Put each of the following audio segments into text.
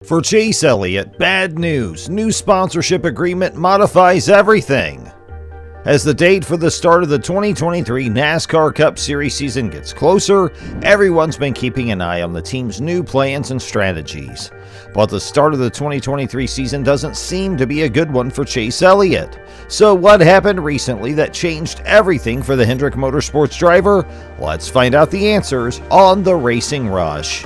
For Chase Elliot, bad news. New sponsorship agreement modifies everything. As the date for the start of the 2023 NASCAR Cup Series season gets closer, everyone's been keeping an eye on the team's new plans and strategies. But the start of the 2023 season doesn't seem to be a good one for Chase Elliot. So what happened recently that changed everything for the Hendrick Motorsports driver? Let's find out the answers on the Racing Rush.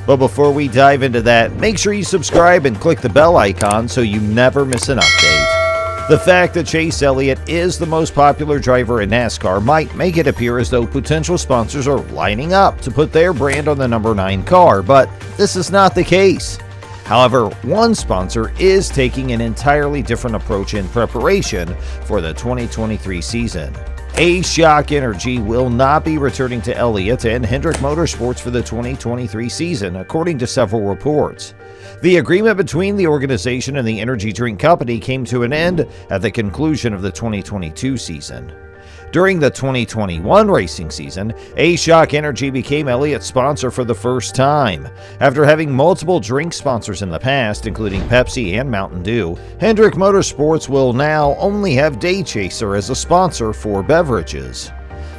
But before we dive into that, make sure you subscribe and click the bell icon so you never miss an update. The fact that Chase Elliot is the most popular driver in NASCAR might make it appear as though potential sponsors are lining up to put their brand on the number 9 car, but this is not the case. However, one sponsor is taking an entirely different approach in preparation for the 2023 season. SHOC Energy will not be returning to Elliott and Hendrick Motorsports for the 2023 season, according to several reports. The agreement between the organization and the energy drink company came to an end at the conclusion of the 2022 season. During the 2021 racing season, SHOC Energy became Elliott's sponsor for the first time. After having multiple drink sponsors in the past, including Pepsi and Mountain Dew, Hendrick Motorsports will now only have Day Chaser as a sponsor for beverages.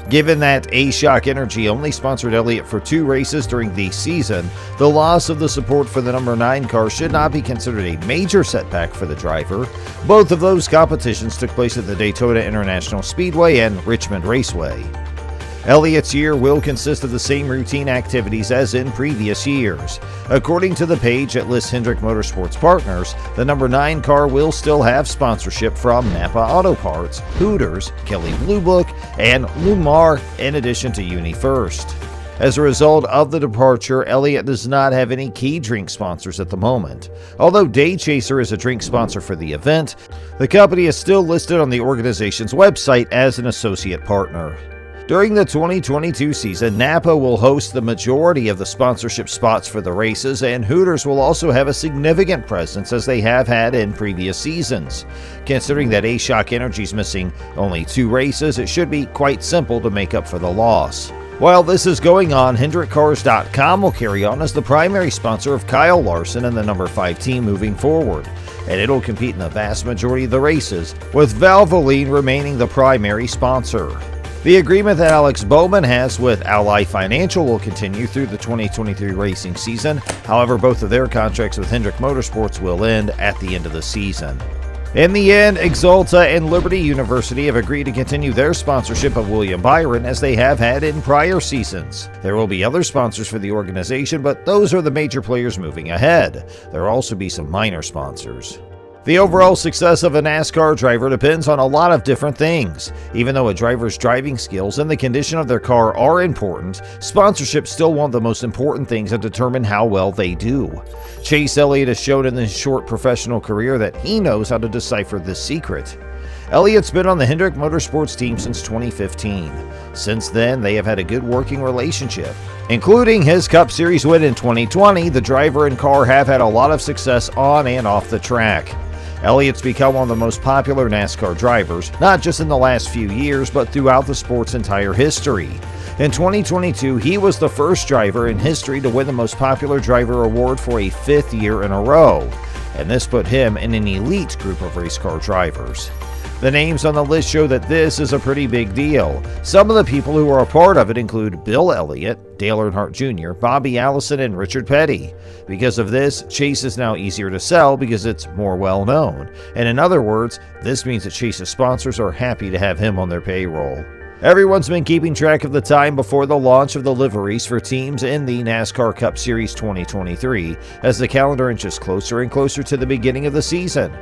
Given that SHOC Energy only sponsored Elliott for 2 races during the season, the loss of the support for the number 9 car should not be considered a major setback for the driver. Both of those competitions took place at the Daytona International Speedway and Richmond Raceway. Elliott's year will consist of the same routine activities as in previous years. According to the page that lists Hendrick Motorsports partners, the number 9 car will still have sponsorship from Napa Auto Parts, Hooters, Kelley Blue Book, and Lumar, in addition to UniFirst. As a result of the departure, Elliott does not have any key drink sponsors at the moment. Although Day Chaser is a drink sponsor for the event, the company is still listed on the organization's website as an associate partner. During the 2022 season, Napa will host the majority of the sponsorship spots for the races, and Hooters will also have a significant presence as they have had in previous seasons. Considering that SHOC Energy is missing only 2 races, it should be quite simple to make up for the loss. While this is going on, HendrickCars.com will carry on as the primary sponsor of Kyle Larson and the number 5 team moving forward, and it'll compete in the vast majority of the races, with Valvoline remaining the primary sponsor. The agreement that Alex Bowman has with Ally Financial will continue through the 2023 racing season. However, both of their contracts with Hendrick Motorsports will end at the end of the season. In the end, Exalta and Liberty University have agreed to continue their sponsorship of William Byron as they have had in prior seasons. There will be other sponsors for the organization, but those are the major players moving ahead. There will also be some minor sponsors. The overall success of a NASCAR driver depends on a lot of different things. Even though a driver's driving skills and the condition of their car are important, sponsorship still one of the most important things that determine how well they do. Chase Elliot has shown in his short professional career that he knows how to decipher this secret. Elliott's been on the Hendrick Motorsports team since 2015. Since then, they have had a good working relationship. Including his Cup Series win in 2020, the driver and car have had a lot of success on and off the track. Elliott's become one of the most popular NASCAR drivers, not just in the last few years, but throughout the sport's entire history. In 2022, he was the first driver in history to win the Most Popular Driver award for a 5th year in a row, and this put him in an elite group of race car drivers. The names on the list show that this is a pretty big deal. Some of the people who are a part of it include Bill Elliott, Dale Earnhardt Jr., Bobby Allison, and Richard Petty. Because of this, Chase is now easier to sell because it's more well known. And in other words, this means that Chase's sponsors are happy to have him on their payroll. Everyone's been keeping track of the time before the launch of the liveries for teams in the NASCAR Cup Series 2023 as the calendar inches closer and closer to the beginning of the season.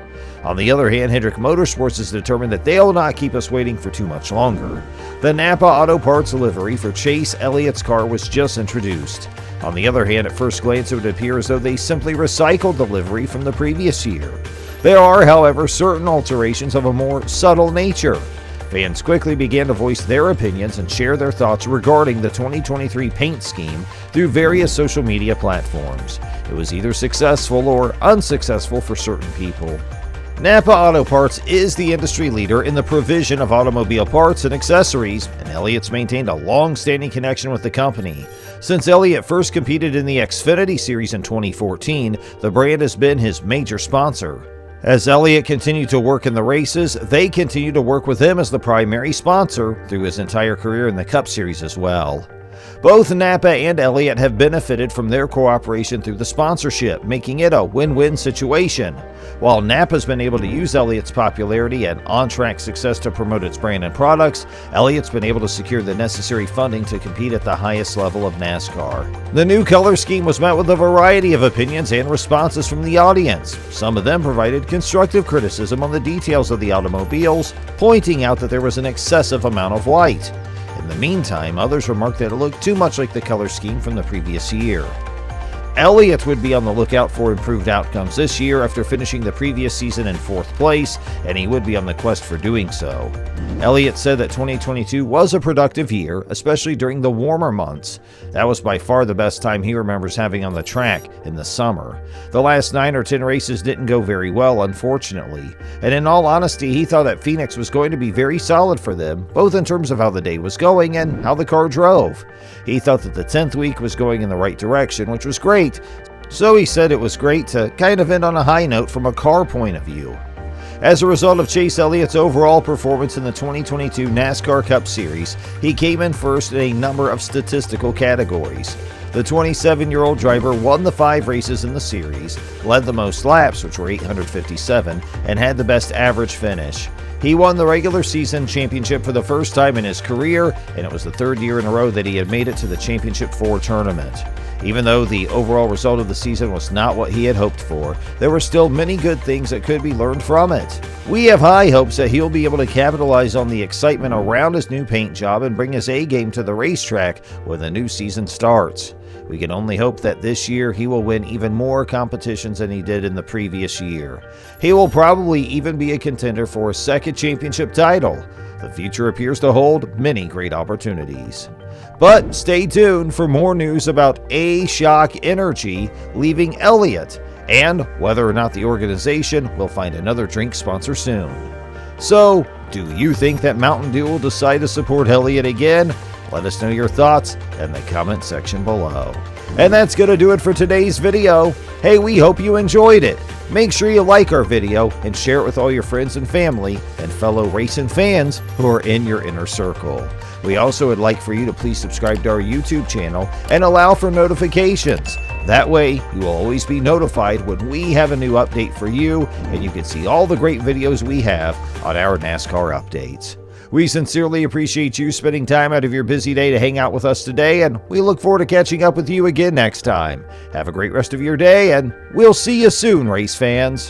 On the other hand, Hendrick Motorsports is determined that they'll not keep us waiting for too much longer. The Napa Auto Parts livery for Chase Elliott's car was just introduced. On the other hand, at first glance it would appear as though they simply recycled the livery from the previous year. There are, however, certain alterations of a more subtle nature. Fans quickly began to voice their opinions and share their thoughts regarding the 2023 paint scheme through various social media platforms. It was either successful or unsuccessful for certain people. Napa Auto Parts is the industry leader in the provision of automobile parts and accessories, and Elliott's maintained a long-standing connection with the company. Since Elliott first competed in the Xfinity Series in 2014, the brand has been his major sponsor. As Elliott continued to work in the races, they continue to work with him as the primary sponsor through his entire career in the Cup Series as well. Both Napa and Elliott have benefited from their cooperation through the sponsorship, making it a win-win situation. While Napa's been able to use Elliott's popularity and on-track success to promote its brand and products, Elliott's been able to secure the necessary funding to compete at the highest level of NASCAR. The new color scheme was met with a variety of opinions and responses from the audience. Some of them provided constructive criticism on the details of the automobiles, pointing out that there was an excessive amount of white. In the meantime, others remarked that it looked too much like the color scheme from the previous year. Elliott would be on the lookout for improved outcomes this year after finishing the previous season in 4th place, and he would be on the quest for doing so. Elliott said that 2022 was a productive year, especially during the warmer months. That was by far the best time he remembers having on the track in the summer. The last 9 or 10 races didn't go very well, unfortunately, and in all honesty, he thought that Phoenix was going to be very solid for them, both in terms of how the day was going and how the car drove. He thought that the 10th week was going in the right direction, which was great. So he said it was great to kind of end on a high note from a car point of view. As a result of Chase Elliott's overall performance in the 2022 NASCAR Cup Series, he came in first in a number of statistical categories. The 27-year-old driver won the 5 races in the series, led the most laps, which were 857, and had the best average finish. He won the regular season championship for the first time in his career, and it was the 3rd year in a row that he had made it to the Championship 4 tournament. Even though the overall result of the season was not what he had hoped for, there were still many good things that could be learned from it. We have high hopes that he'll be able to capitalize on the excitement around his new paint job and bring his A-game to the racetrack when the new season starts. We can only hope that this year he will win even more competitions than he did in the previous year. He will probably even be a contender for a 2nd championship title. The future appears to hold many great opportunities. But stay tuned for more news about SHOC Energy leaving Elliott and whether or not the organization will find another drink sponsor soon. So, do you think that Mountain Dew will decide to support Elliott again? Let us know your thoughts in the comment section below. And that's going to do it for today's video. Hey, we hope you enjoyed it. Make sure you like our video and share it with all your friends and family and fellow racing fans who are in your inner circle. We also would like for you to please subscribe to our YouTube channel and allow for notifications. That way, you will always be notified when we have a new update for you, and you can see all the great videos we have on our NASCAR updates. We sincerely appreciate you spending time out of your busy day to hang out with us today, and we look forward to catching up with you again next time. Have a great rest of your day, and we'll see you soon, race fans.